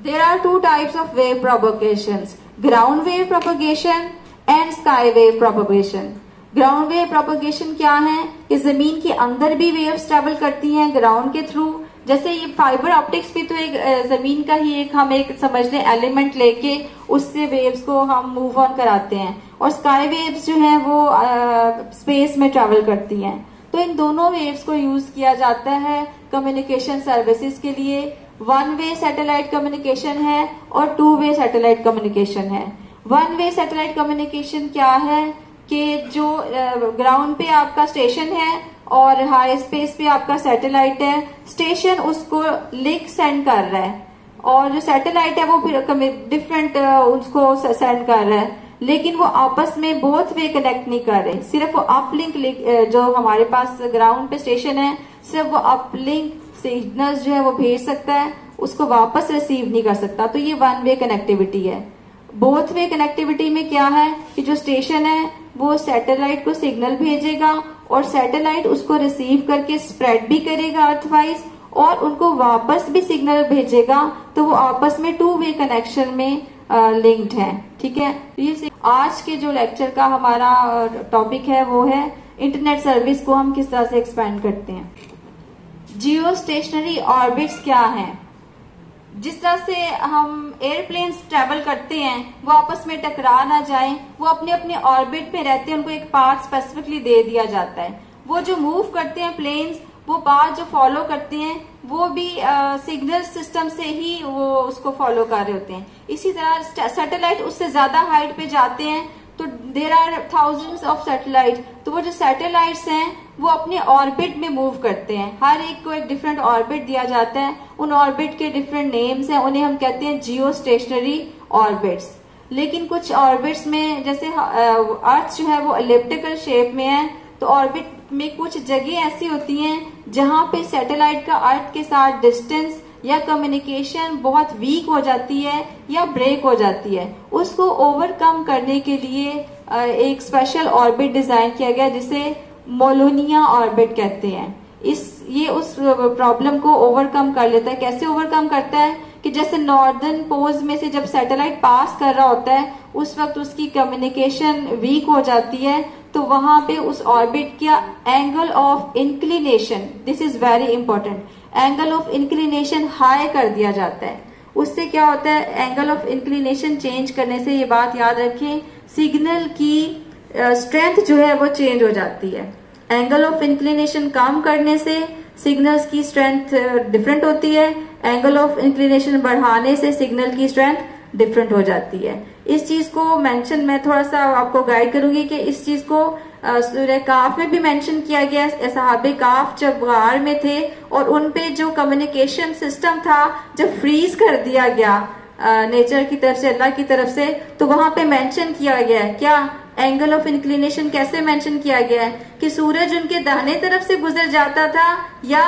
There are two types of wave propagations, ground wave propagation and sky wave propagation. Ground wave propagation क्या है कि जमीन के अंदर भी वेव्स ट्रेवल करती हैं ग्राउंड के थ्रू। जैसे ये फाइबर ऑप्टिक्स भी तो एक जमीन का ही हम एक समझ लें एलिमेंट लेके उससे वेव्स को हम मूव ऑन कराते हैं, और स्काई वेव्स जो है वो स्पेस में ट्रेवल करती हैं। तो इन दोनों वेव्स को यूज किया जाता है कम्युनिकेशन सर्विसेज के लिए। वन वे सैटेलाइट कम्युनिकेशन है और टू वे सैटेलाइट कम्युनिकेशन है। वन वे सैटेलाइट कम्युनिकेशन क्या है कि जो ग्राउंड पे आपका स्टेशन है और हाई स्पेस पे आपका सैटेलाइट है, स्टेशन उसको लिंक सेंड कर रहा है और जो सैटेलाइट है वो फिर डिफरेंट उसको सेंड कर रहा है, लेकिन वो आपस में बोथ वे कनेक्ट नहीं कर रहे। सिर्फ वो अपलिंक जो हमारे पास ग्राउंड पे स्टेशन है, सिर्फ वो अपलिंक सिग्नल्स जो है वो भेज सकता है, उसको वापस रिसीव नहीं कर सकता। तो ये वन वे कनेक्टिविटी है। बोथ वे कनेक्टिविटी में क्या है कि जो स्टेशन है वो सैटेलाइट को सिग्नल भेजेगा और सैटेलाइट उसको रिसीव करके स्प्रेड भी करेगा अर्थवाइज, और उनको वापस भी सिग्नल भेजेगा। तो वो आपस में टू वे कनेक्शन में लिंक्ड है। ठीक है, ये आज के जो लेक्चर का हमारा टॉपिक है वो है इंटरनेट सर्विस को हम किस तरह से एक्सपेंड करते हैं। जियो स्टेशनरी ऑर्बिट्स क्या है? जिस तरह से हम एयरप्लेन्स ट्रेवल करते हैं वो आपस में टकरा ना जाएं, वो अपने अपने ऑर्बिट पे रहते हैं, उनको एक पाथ स्पेसिफिकली दे दिया जाता है। वो जो मूव करते हैं प्लेन्स, वो पाथ जो फॉलो करते हैं वो भी सिग्नल सिस्टम से ही वो उसको फॉलो कर रहे होते हैं। इसी तरह सैटेलाइट उससे ज्यादा हाइट पे जाते हैं तो there are thousands of satellite. तो वो जो सैटेलाइट्स हैं वो अपने ऑर्बिट में मूव करते हैं, हर एक को एक डिफरेंट ऑर्बिट दिया जाता है। उन ऑर्बिट के डिफरेंट नेम्स हैं, उन्हें हम कहते हैं जियो स्टेशनरी ऑर्बिट्स। लेकिन कुछ ऑर्बिट्स में जैसे अर्थ जो है वो एलिप्टिकल शेप में है, तो ऑर्बिट में कुछ जगह ऐसी होती हैं जहां पे सैटेलाइट का अर्थ के साथ डिस्टेंस या कम्युनिकेशन बहुत वीक हो जाती है या ब्रेक हो जाती है। उसको ओवरकम करने के लिए एक स्पेशल ऑर्बिट डिजाइन किया गया जिसे मोलोनिया ऑर्बिट कहते हैं। ये उस प्रॉब्लम को ओवरकम कर लेता है। कैसे ओवरकम करता है कि जैसे नॉर्दर्न पोल्स में से जब सैटेलाइट पास कर रहा होता है उस वक्त उसकी कम्युनिकेशन वीक हो जाती है, तो वहां पे उस ऑर्बिट का angle of inclination, this is very important, angle of inclination high कर दिया जाता है। उससे क्या होता है, एंगल ऑफ इंक्लिनेशन चेंज करने से, ये बात याद रखें, सिग्नल की स्ट्रेंथ जो है वो चेंज हो जाती है। एंगल ऑफ इंक्लिनेशन कम करने से सिग्नल्स की स्ट्रेंथ डिफरेंट होती है, एंगल ऑफ इंक्लिनेशन बढ़ाने से सिग्नल की स्ट्रेंथ डिफरेंट हो जाती है। इस चीज को मेंशन मैं थोड़ा सा आपको गाइड करूंगी कि इस चीज को सूरह काफ में भी मेंशन किया गया। सहाबे काफ जब गार में थे और उनपे जो कम्युनिकेशन सिस्टम था जब फ्रीज कर दिया गया नेचर की तरफ से, अल्लाह की तरफ से, तो वहां पे मेंशन किया गया है क्या, एंगल ऑफ इंक्लिनेशन कैसे मेंशन किया गया है कि सूरज उनके दाहिने तरफ से गुजर जाता था या